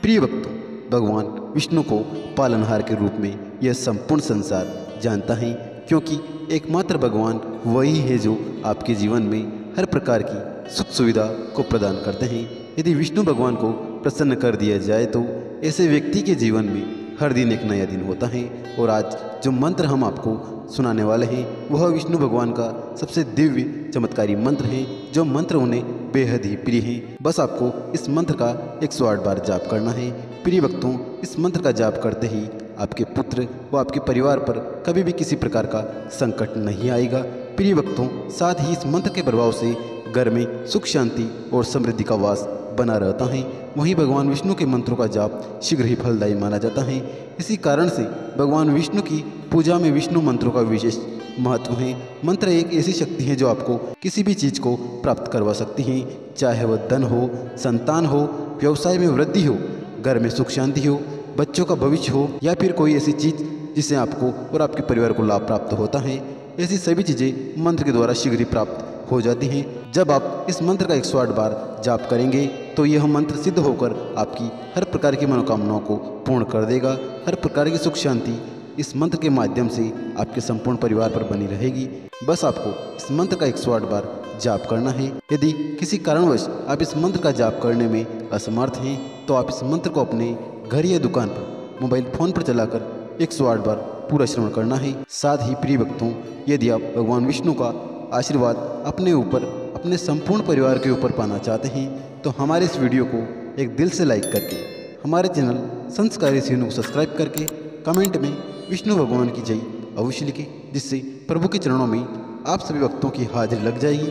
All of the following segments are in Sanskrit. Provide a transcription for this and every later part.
प्रिय भक्तों, भगवान विष्णु को पालनहार के रूप में यह संपूर्ण संसार जानता है, क्योंकि एकमात्र भगवान वही है जो आपके जीवन में हर प्रकार की सुख सुविधा को प्रदान करते हैं। यदि विष्णु भगवान को प्रसन्न कर दिया जाए तो ऐसे व्यक्ति के जीवन में हर दिन एक नया दिन होता है। और आज जो मंत्र हम आपको सुनाने वाले हैं वह विष्णु भगवान का सबसे दिव्य चमत्कारी मंत्र है, जो मंत्र उन्हें बेहद ही प्रिय है। बस आपको इस मंत्र का 108 बार जाप करना है। प्रिय भक्तों, इस मंत्र का जाप करते ही आपके पुत्र व आपके परिवार पर कभी भी किसी प्रकार का संकट नहीं आएगा। प्रिय भक्तों, साथ ही इस मंत्र के प्रभाव से घर में सुख शांति और समृद्धि का वास बना रहता है। वहीं भगवान विष्णु के मंत्रों का जाप शीघ्र ही फलदायी माना जाता है। इसी कारण से भगवान विष्णु की पूजा में विष्णु मंत्रों का विशेष महत्व है। मंत्र एक ऐसी शक्ति है जो आपको किसी भी चीज़ को प्राप्त करवा सकती है, चाहे वह धन हो, संतान हो, व्यवसाय में वृद्धि हो, घर में सुख शांति हो, बच्चों का भविष्य हो, या फिर कोई ऐसी चीज़ जिससे आपको और आपके परिवार को लाभ प्राप्त होता है। ऐसी सभी चीज़ें मंत्र के द्वारा शीघ्र ही प्राप्त हो जाती हैं। जब आप इस मंत्र का 108 बार जाप करेंगे तो यह मंत्र सिद्ध होकर आपकी हर प्रकार की मनोकामनाओं को पूर्ण कर देगा। हर प्रकार की सुख शांति इस मंत्र के माध्यम से आपके संपूर्ण परिवार पर बनी रहेगी। बस आपको इस मंत्र का 108 बार जाप करना है। यदि किसी कारणवश आप इस मंत्र का जाप करने में असमर्थ हैं तो आप इस मंत्र को अपने घर या दुकान पर मोबाइल फोन पर चलाकर 108 बार पूरा श्रवण करना है। साथ ही प्रिय भक्तों, यदि आप भगवान विष्णु का आशीर्वाद अपने ऊपर, अपने संपूर्ण परिवार के ऊपर पाना चाहते हैं तो हमारे इस वीडियो को एक दिल से लाइक करके, हमारे चैनल संस्कारी सीनू को सब्सक्राइब करके कमेंट में विष्णु भगवान की जय अवश्य लिखें, जिससे प्रभु के चरणों में आप सभी भक्तों की हाजिरी लग जाएगी।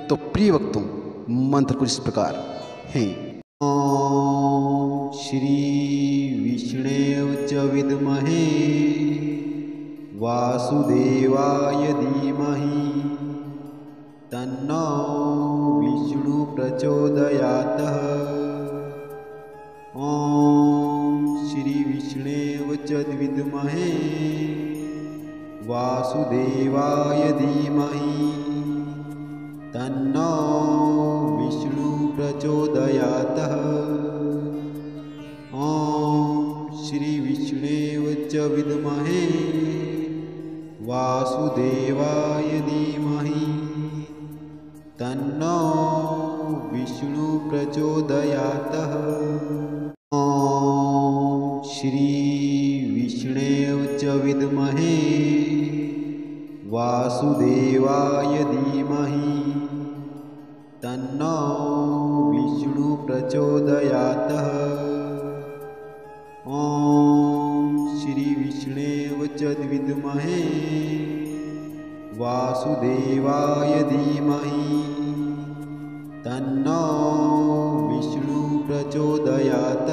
तो प्रिय भक्तों, मंत्र कुछ इस प्रकार हैं। ओम श्री विष्णु च विद्महे वासुदेवाय धीमहि तन्नो विष्णु प्रचोदयात्। ओम श्री विष्णु च विद्महे वासुदेवाय धीमहि तन्नो विष्णु प्रचोदयात्। ओम श्री विष्णु च विद्महे वासुदेवाय धीमहि तन्नो विष्णु प्रचोदयात्। ओम श्री विष्णु च विद्महे वासुदेवाय धीमहि तन्नो विष्णु प्रचोदयात्। ओम श्री विष्णु च विद्महे वासुदेवाय धीमहि तन्नो विष्णु प्रचोदयात्।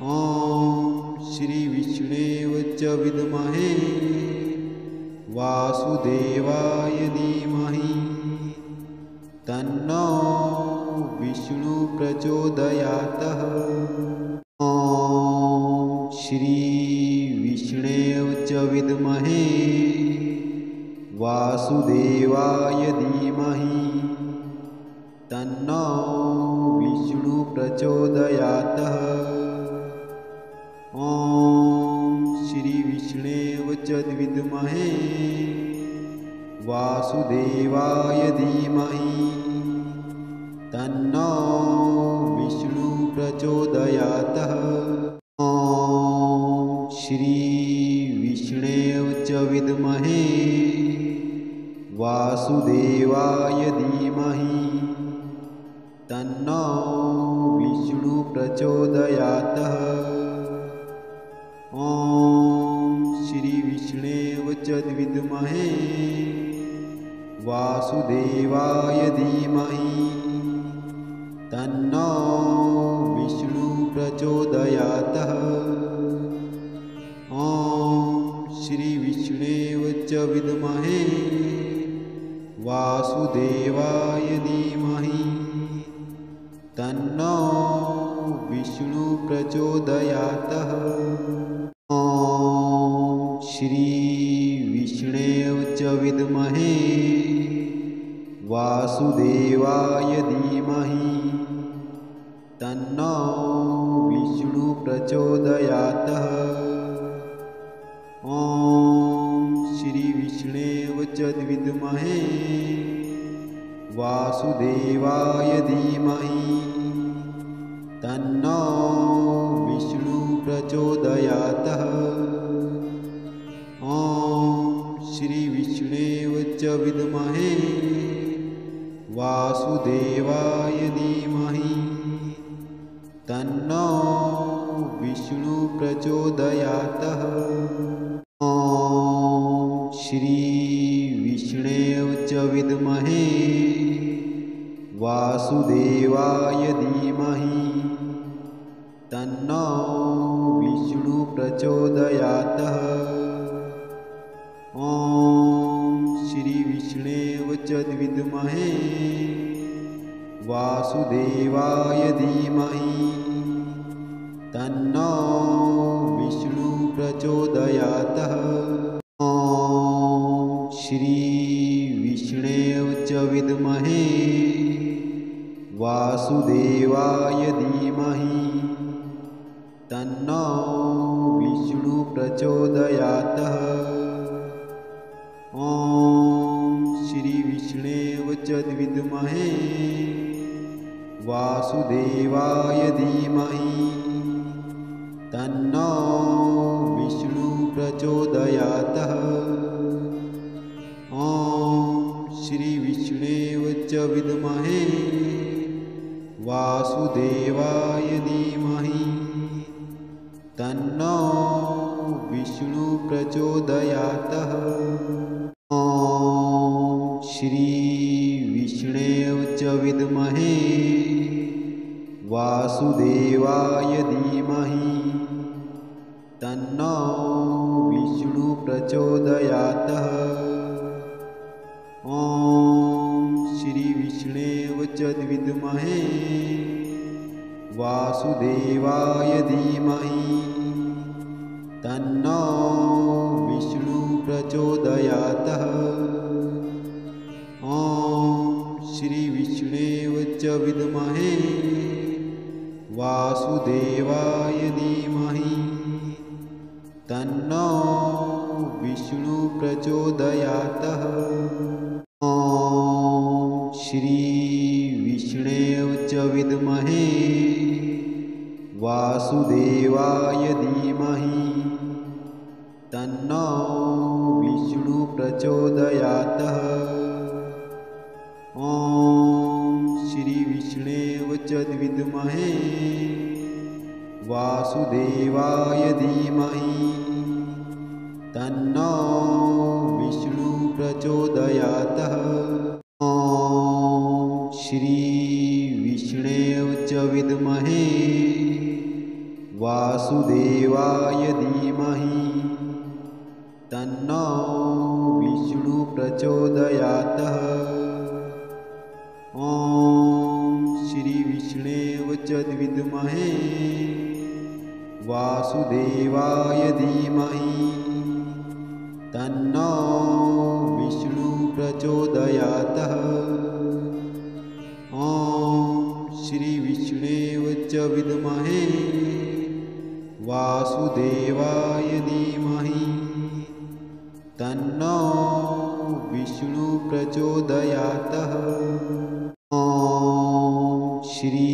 ओम श्री विष्णु च विद्महे वासुदेवाय धीमहि तन्नो विष्णु प्रचोदयात्। ओम श्री विष्णु च विद्महे वासुदेवाय धीमहि तन्नो विष्णु प्रचोदयात्। ओम श्री विष्णु च विद्महे वासुदेवाय धीमहि तन्नो विष्णु प्रचोदयात्। ओम श्री विष्णु च विद्महे वासुदेवाय धीमहि तन्नो विष्णु प्रचोदयात्। ओम श्री विष्णु च विद्महे वासुदेवाय धीमहि तन्नो विष्णु प्रचोदयात्। ओम श्री विष्णु च विद्महे वासुदेवाय धीमहि तन्नो विष्णु प्रचोदयात्। ओम श्री विष्णु च विद्महे वासुदेवाय धीमहि तन्नो विष्णु प्रचोदयात्। ॐ श्री विष्णवे च विद्महे वासुदेवाय धीमहि तन्नो विष्णु प्रचोदयात्। ॐ श्री विष्णवे च विद्महे वासुदेवाय धीमहि तन्नो विष्णु प्रचोदयात्। ॐ श्री विष्णवे च विद्महे वासुदेवाय धीमहि तन्नो विष्णु प्रचोदयात्। ॐ श्री विष्णवे च विद्महे वासुदेवाय धीमहि तन्नो विष्णु प्रचोदयात्। ॐ श्री विष्णवे च विद्महे वासुदेवाय धीमहि तन्नो विष्णु प्रचोदयात्। ॐ श्री विष्णवे च विद्महे वासुदेवाय धीमहि तन्नो विष्णु प्रचोदयात्। ॐ श्री विष्णवे च विद्महे वासुदेवाय धीमहि तन्नो विष्णु प्रचोदयात्। ॐ श्री विष्णवे च विद्महे वासुदेवाय धीमहि तन्नो विष्णु प्रचोदयात्। ॐ श्री विष्णवे च विद्महे वासुदेवाय धीमहि तन्नो विष्णु प्रचोदयात्। ॐ श्री विष्णवे च विद्महे वासुदेवाय धीमहि तन्नो विष्णु प्रचोदयात्। ॐ श्री विष्णवे च विद्महे वासुदेवाय धीमहि तन्नो विष्णु प्रचोदयात्। ॐ श्री विष्णवे च विद्महे वासुदेवाय धीमहि तन्नो विष्णु प्रचोदयात्। ॐ श्री विष्णवे च विद्महे वासुदेवाय धीमहि तन्नो विष्णु प्रचोदयात्। ॐ श्री विष्णवे च विद्महे वासुदेवाय धीमहि तन्नो विष्णु प्रचोदयात्। ॐ श्री विष्णवे च विद्महे वासुदेवाय धीमहि तन्नो विष्णु प्रचोदयात्। ॐ श्री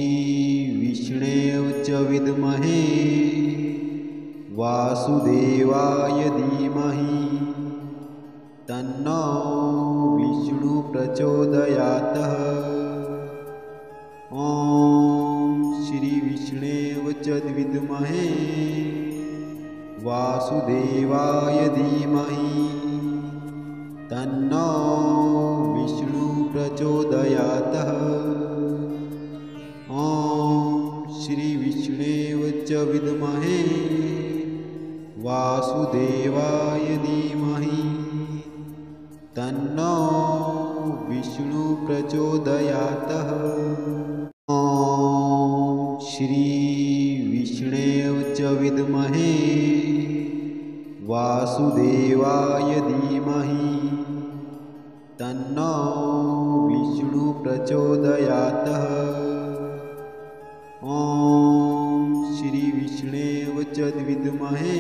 विष्णवे च विद्महे वासुदेवाय धीमहि तन्नो विष्णु प्रचोदयात्। ॐ श्री विष्णवे च विद्महे वासुदेवाय धीमहि तन्नो विष्णु प्रचोदयात्। ॐ श्री विष्णवे च विद्महे वासुदेवाय धीमहि तन्नो विष्णु प्रचोदयात्। ॐ श्री विष्णवे च विद्महे वासुदेवाय धीमहि तन्नो विष्णु प्रचोदयात्। ॐ च विद्महे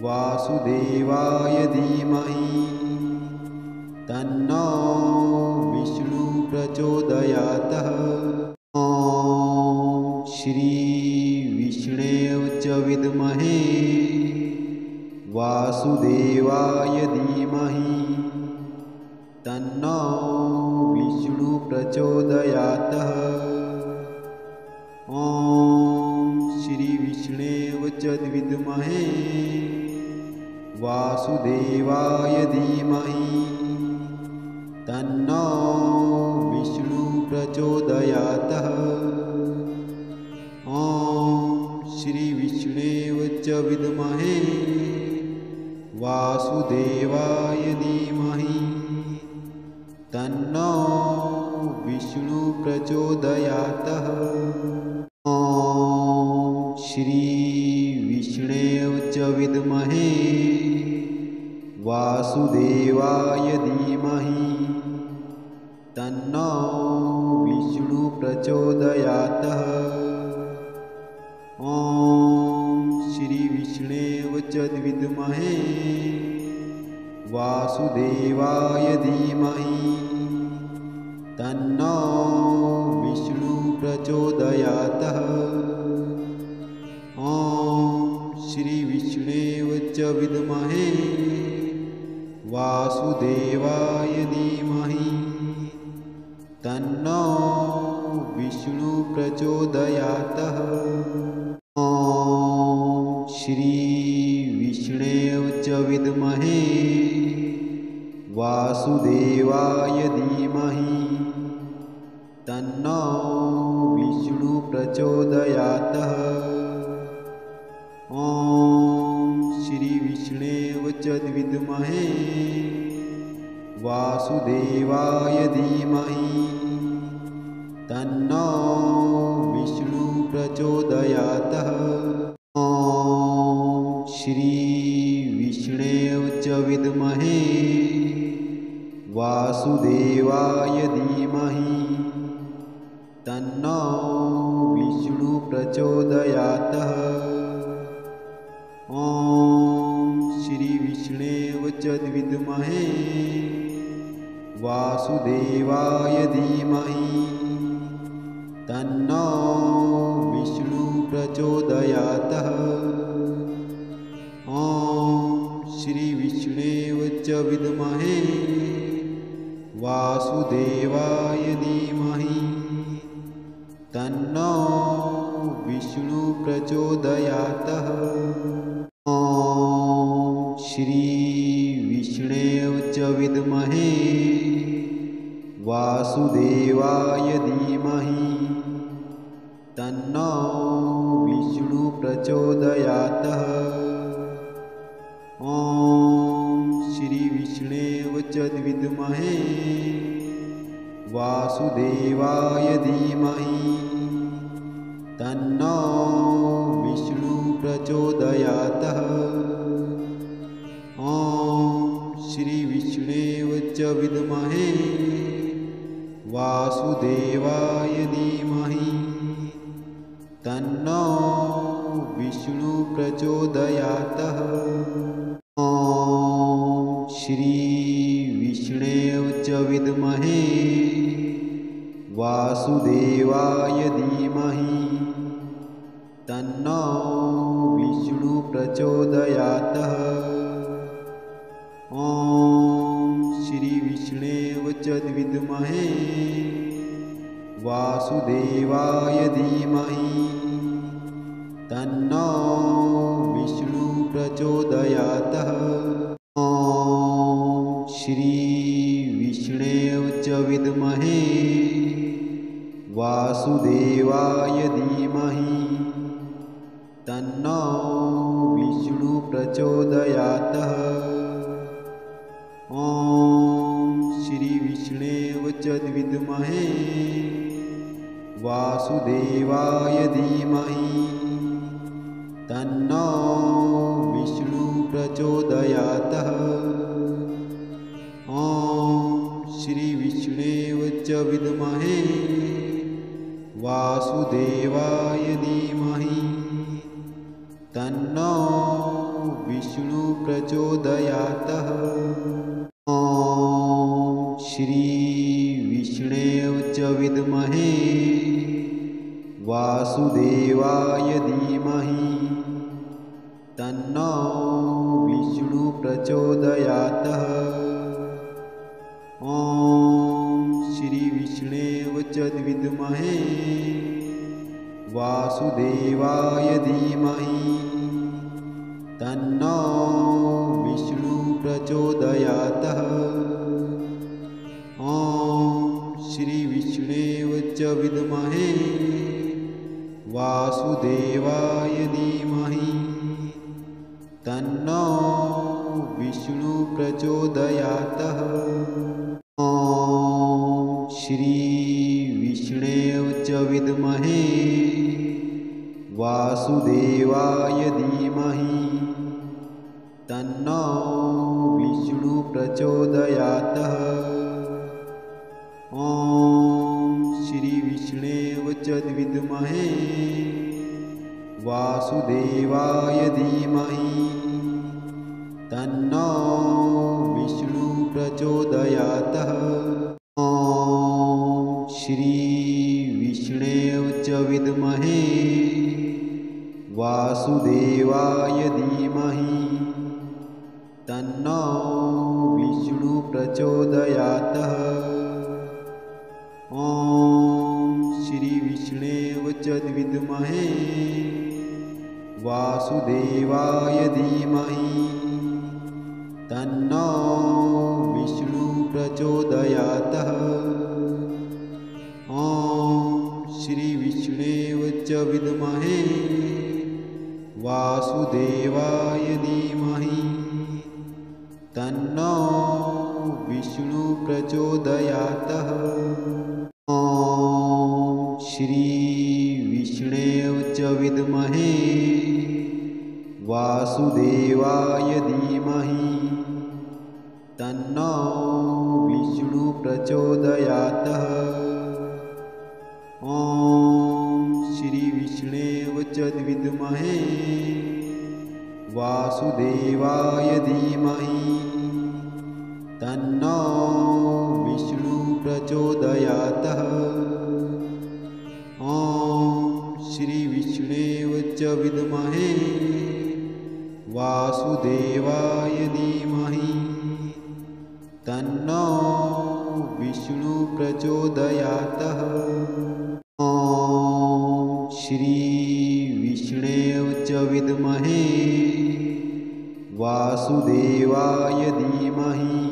वासुदेवाय धीमहि तन्नो विष्णु प्रचोदयात्। ॐ श्री विष्णवे च विद्महे वासुदेवाय धीमहि तन्नो विष्णु प्रचोदयात्। ॐ श्री विष्णवे च विद्महे वासुदेवाय धीमहि तन्नो विष्णु प्रचोदयात्। ॐ श्री विष्णवे च विद्महे वासुदेवाय धीमहि तन्नो विष्णु प्रचोदयात्। ॐ श्री विष्णवे च विद्महे वासुदेवाय धीमहि तन्नो विष्णु प्रचोदयात्। ॐ श्री विष्णवे च विद्महे वासुदेवाय धीमहि तन्नो विष्णु प्रचोदयात्। ॐ श्री विष्णवे च विद्महे वासुदेवाय धीमहि तन्नो विष्णु प्रचोदयात्। ॐ श्री विष्णवे च विद्महे वासुदेवाय धीमहि तन्नो विष्णु प्रचोदयात्। ॐ श्री विष्णवे च विद्महे वासुदेवाय धीमहि तन्नो विष्णु प्रचोदयात्। ॐ श्री विष्णवे च विद्महे वासुदेवाय धीमहि तन्नो विष्णु प्रचोदयात्। ॐ श्री विष्णवे च विद्महे वासुदेवाय धीमहि तन्नो विष्णु प्रचोदयात्। ॐ श्री विष्णवे च विद्महे वासुदेवाय धीमहि तन्नो विष्णु प्रचोदयात्। ॐ श्री विष्णवे च विद्महे वासुदेवाय धीमहि तन्नो विष्णु प्रचोदयात्। ॐ श्री विष्णवे च विद्महे वासुदेवाय धीमहि तन्नो विष्णु प्रचोदयात्। ॐ श्री विष्णवे च विद्महे वासुदेवाय धीमहि तन्नो विष्णु प्रचोदयात्। ॐ श्री विष्णवे च विद्महे वासुदेवाय धीमहि तन्नो विष्णु प्रचोदयात्। ॐ श्री विष्णवे च विद्महे वासुदेवाय धीमहि तन्नो विष्णु प्रचोदयात्। ॐ श्री विष्णवे च विद्महे वासुदेवाय धीमहि तन्नो विष्णु प्रचोदयात्। ॐ श्री विष्णवे च विद्महे वासुदेवाय धीमहि तन्नो विष्णु प्रचोदयात्। ॐ श्री विष्णवे च विद्महे वासुदेवाय धीमहि तन्नो विष्णु प्रचोदयात्। ॐ श्री विष्णवे च विद्महे वासुदेवाय धीमहि तन्नो विष्णु प्रचोदयात्। ॐ श्री विष्णवे च विद्महे वासुदेवाय धीमहि तन्नो विष्णु प्रचोदयात्। ॐ श्री विष्णवे च विद्महे वासुदेवाय धीमहि तन्नो विष्णु प्रचोदयात्। ॐ श्री विष्णवे च विद्महे वासुदेवाय धीमहि तन्नो विष्णु प्रचोदयात्। ॐ श्री विष्णवे च विद्महे वासुदेवाय धीमहि तन्नो विष्णु प्रचोदयात्। ॐ श्री विष्णवे च विद्महे वासुदेवाय धीमहि तन्नो विष्णु प्रचोदयात्। ॐ श्री विष्णवे च विद्महे वासुदेवाय धीमहि तन्नो विष्णु प्रचोदयात्। ॐ श्री विष्णवे च विद्महे वासुदेवाय धीमहि तन्नो विष्णु प्रचोदयात्। ॐ श्री विष्णवे च विद्महे वासुदेवाय धीमहि तन्नो विष्णु प्रचोदयात्। ॐ श्री विष्णवे च विद्महे वासुदेवाय धीमहि तन्नो विष्णु प्रचोदयात्। ॐ श्री विष्णवे च विद्महे वासुदेवाय धीमहि तन्नो विष्णु प्रचोदयात्। ॐ श्री विष्णवे च विद्महे वासुदेवाय धीमहि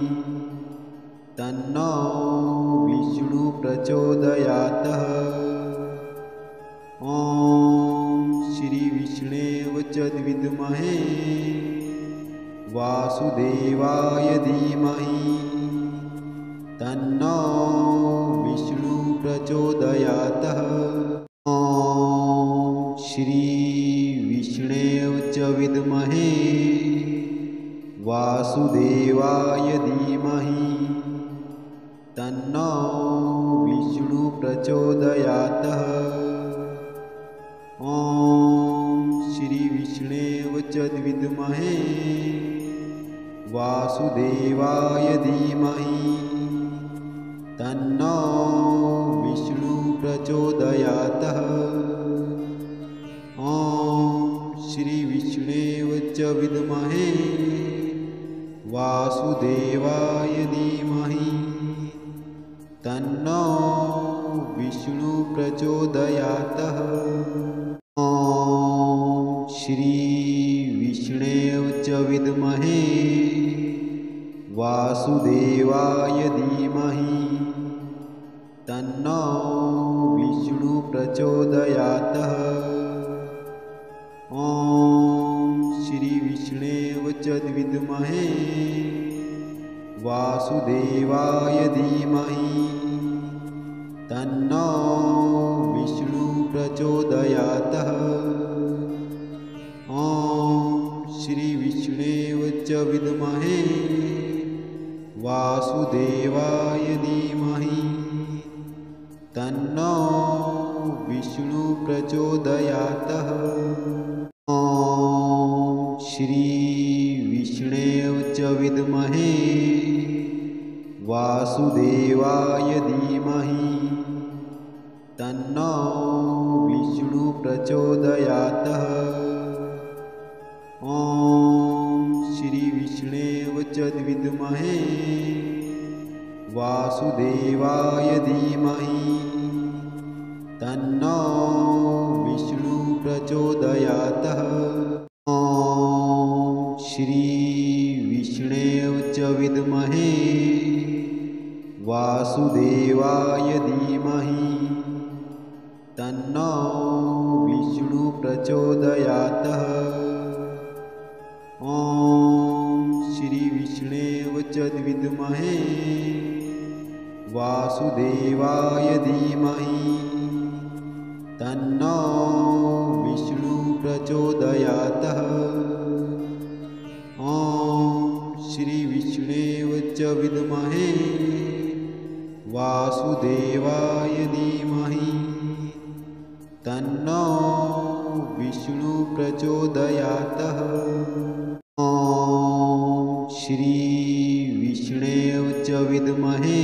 तन्नो विष्णु प्रचोदयात्। ॐ श्री विष्णवे च विद्महे वासुदेवाय धीमहि तन्नो विष्णु प्रचोदयात्। ॐ श्री विष्णवे च विद्महे वासुदेवाय धीमहि तन्नो विष्णु प्रचोदयात्। ॐ श्री विष्णवे च विद्महे वासुदेवाय धीमहि तन्नो विष्णु प्रचोदयात्। ॐ श्री विष्णवे च विद्महे वासुदेवाय धीमहि तन्नो विष्णु प्रचोदयात्। ॐ श्री विष्णवे च विद्महे वासुदेवाय धीमहि तन्नो विष्णु प्रचोदयात्। ॐ श्री विष्णवे च विद्महे वासुदेवाय धीमहि तन्नो विष्णु प्रचोदयात्। ॐ श्री विष्णवे च विद्महे वासुदेवाय धीमहि तन्नो विष्णु प्रचोदयात्। ॐ वासुदेवाय धीमहि तन्नो विष्णु प्रचोदयात्। ॐ श्री विष्णवे च विद्महे वासुदेवाय धीमहि तन्नो विष्णु प्रचोदयात्। ॐ श्री विष्णवे च विद्महे वासुदेवाय धीमहि तन्नो विष्णु प्रचोदयात्। ॐ श्री विष्णवे च विद्महे वासुदेवाय धीमहि तन्नो विष्णु प्रचोदयात्। ॐ श्री विष्णवे च विद्महे वासुदेवाय धीमहि तन्नो विष्णु प्रचोदयात्। ॐ श्री विष्णवे च विद्महे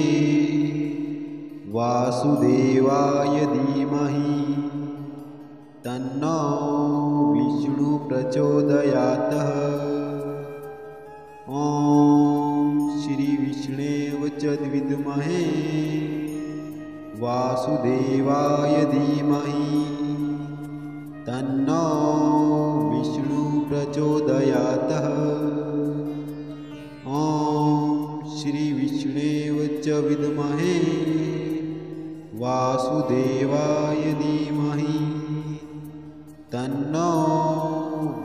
वासुदेवाय धीमहि तन्नो विष्णु प्रचोदयात्। ॐ श्री विष्णवे च विद्महे वासुदेवाय धीमहि तन्नो विष्णु प्रचोदयात्। ॐ श्री विष्णवे च विद्महे वासुदेवाय धीमहि तन्नो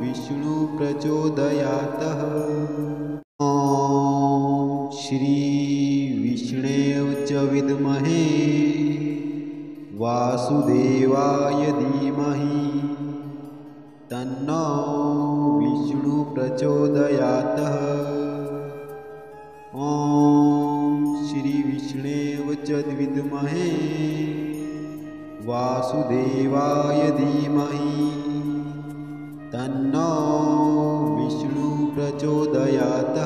विष्णु प्रचोदयात्। ॐ श्री विष्णवे च विद्महे वासुदेवाय धीमहि तन्नो विष्णु प्रचोदयात्। ॐ श्री विष्णवे च विद्महे वासुदेवाय धीमहि तन्नो विष्णु प्रचोदयात्।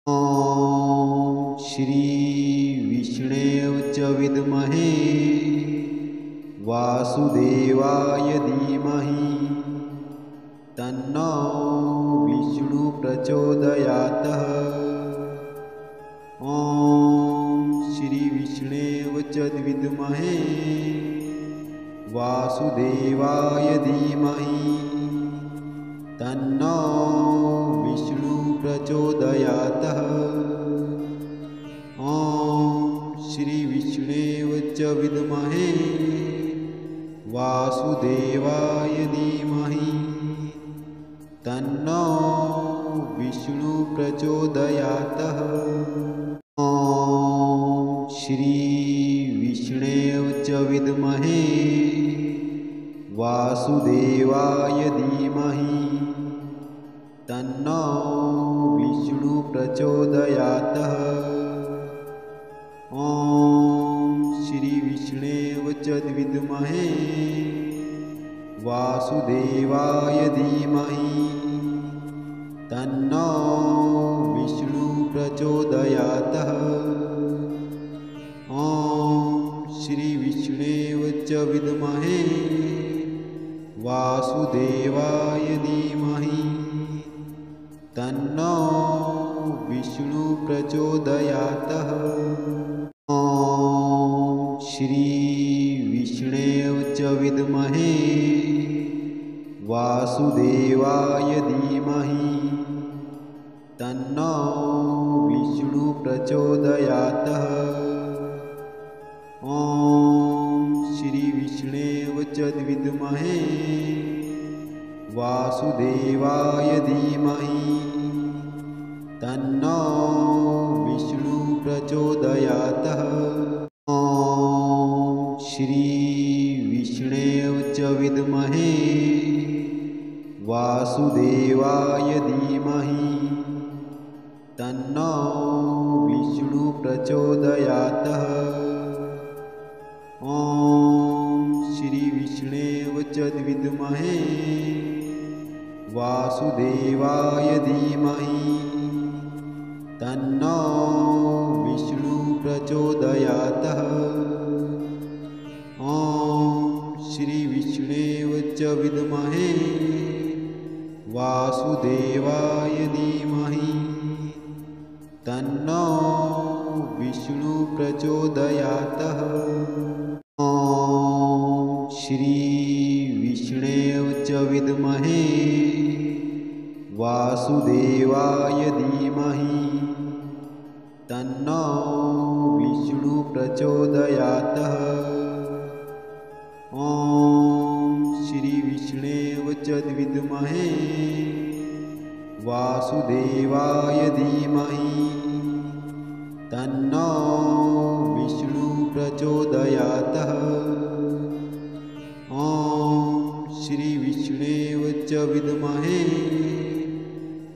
ॐ श्री विष्णवे च विद्महे वासुदेवाय धीमहि तन्नो विष्णु प्रचोदयात्। ॐ श्री विष्णवे च विद्महे वासुदेवाय धीमहि तन्नो विष्णु प्रचोदयात्। ॐ श्री विष्णवे च विद्महे वासुदेवाय धीमहि तन्नो विष्णु प्रचोदयात्। ॐ श्री विष्णवे च विद्महे वासुदेवाय धीमहि तन्नो विष्णु प्रचोदयात्। ॐ श्री विष्णवे च विद्महे वासुदेवाय धीमहि तन्नो विष्णु प्रचोदयात्। ॐ श्री विष्णवे च विद्महे वासुदेवाय धीमहि तन्नो विष्णु प्रचोदयात्। ॐ श्री विष्णवे च विद्महे वासुदेवाय धीमहि तन्नो विष्णु प्रचोदयात्। ॐ श्री विष्णवे च विद्महे वासुदेवाय धीमहि तन्नो विष्णु प्रचोदयात्। ॐ श्री विष्णवे च विद्महे वासुदेवाय धीमहि तन्नो विष्णु प्रचोदयात्। ॐ श्री विष्णवे च विद्महे वासुदेवाय धीमहि तन्नो विष्णु विद्महे वासुदेवाय धीमहि तन्नो विष्णु प्रचोदयात्। ॐ श्री विष्णवे च विद्महे वासुदेवाय धीमहि तन्नो विष्णु प्रचोदयात्। ॐ श्री विष्णवे च विद्महे वासुदेवाय धीमहि तन्नो विष्णु प्रचोदयात्। ॐ श्री विष्णवे च विद्महे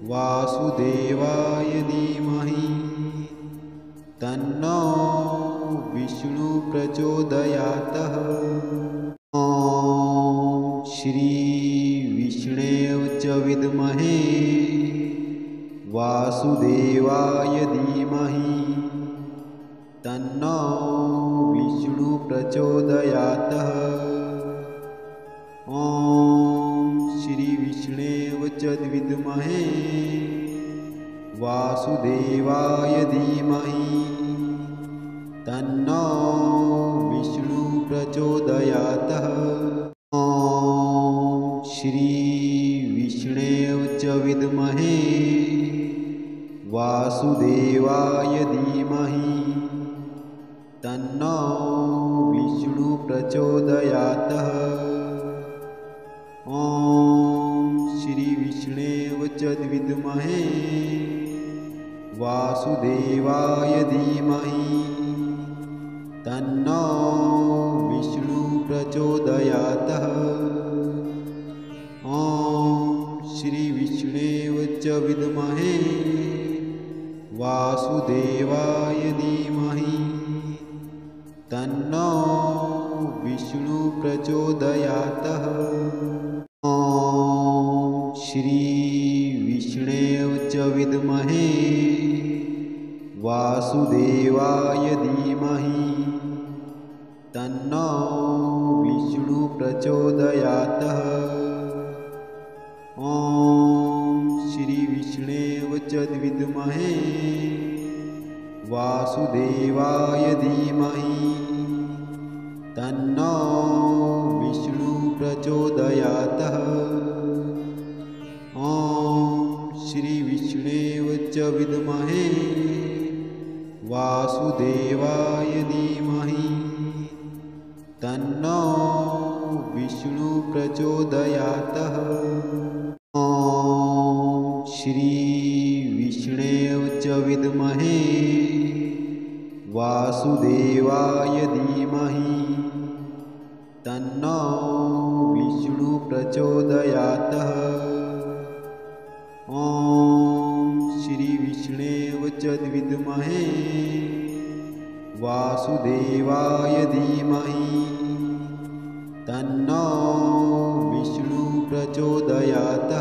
वासुदेवाय धीमहि तन्नो विष्णु प्रचोदयात्। ॐ श्री विष्णवे च विद्महे वासुदेवाय धीमहि तन्नो विष्णु प्रचोदयात्। ॐ श्री विष्णवे च विद्महे वासुदेवाय धीमहि तन्नो विष्णु प्रचोदयात्। ॐ श्री विष्णवे च विद्महे वासुदेवाय धीमहि तन्नो विष्णु प्रचोदयात्। ॐ श्री विष्णवे च विद्महे वासुदेवाय धीमहि तन्नो विष्णु प्रचोदयात्। ॐ श्री विष्णवे च विद्महे वासुदेवाय धीमहि तन्नो विष्णु प्रचोदयात्। ॐ श्री विष्णवे च विद्महे वासुदेवाय धीमहि तन्नो विष्णु प्रचोदयात्। ॐ श्री विष्णवे च विद्महे वासुदेवाय धीमहि तन्नो विष्णु प्रचोदयात्। ॐ श्री विष्णवे च विद्महे वासुदेवाय धीमहि तन्नो विष्णु प्रचोदयात्। ॐ श्री विष्णवे च विद्महे वासुदेवाय धीमहि तन्नो विष्णु प्रचोदयात्। ॐ श्री विष्णवे च विद्महे वासुदेवाय धीमहि तन्नो विष्णु प्रचोदयात्।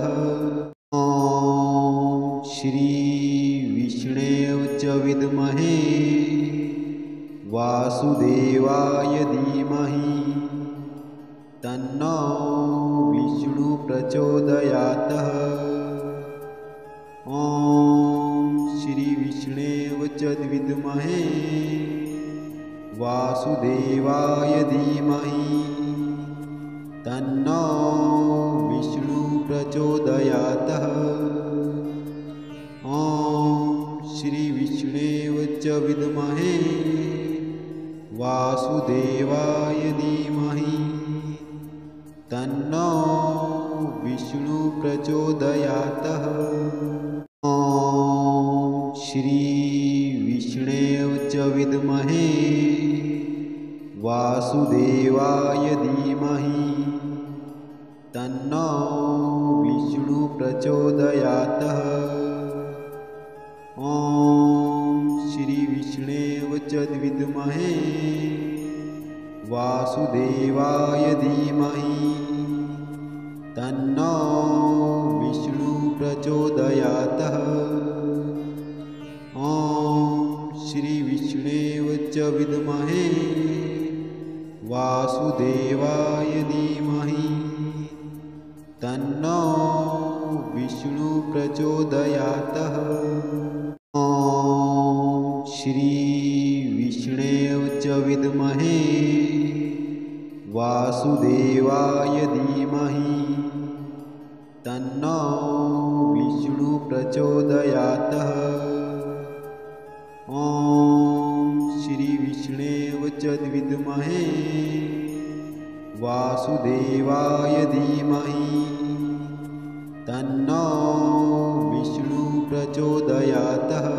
ॐ श्री विष्णवे च विद्महे वासुदेवाय धीमहि तन्नो विष्णु प्रचोदयात्। ॐ श्री विष्णवे च विद्महे वासुदेवाय धीमहि तन्नो विष्णु प्रचोदयात्। ॐ श्री विष्णवे च विद्महे वासुदेवाय धीमहि तन्नो विष्णु प्रचोदयात्। ॐ श्री विष्णवे च विद्महे वासुदेवाय धीमहि तन्नो विष्णु प्रचोदयात्। ॐ श्री विष्णवे च विद्महे वासुदेवाय धीमहि तन्नो विष्णु प्रचोदयात्। ॐ श्री विष्णवे च विद्महे वासुदेवाय धीमहि तन्नो विष्णु प्रचोदयात्। ॐ श्री विष्णवे च विद्महे वासुदेवाय धीमहि तन्नो विष्णु प्रचोदयात्। ॐ श्री विष्णवे च विद्महे वासुदेवाय धीमहि तन्नो विष्णु प्रचोदयात्।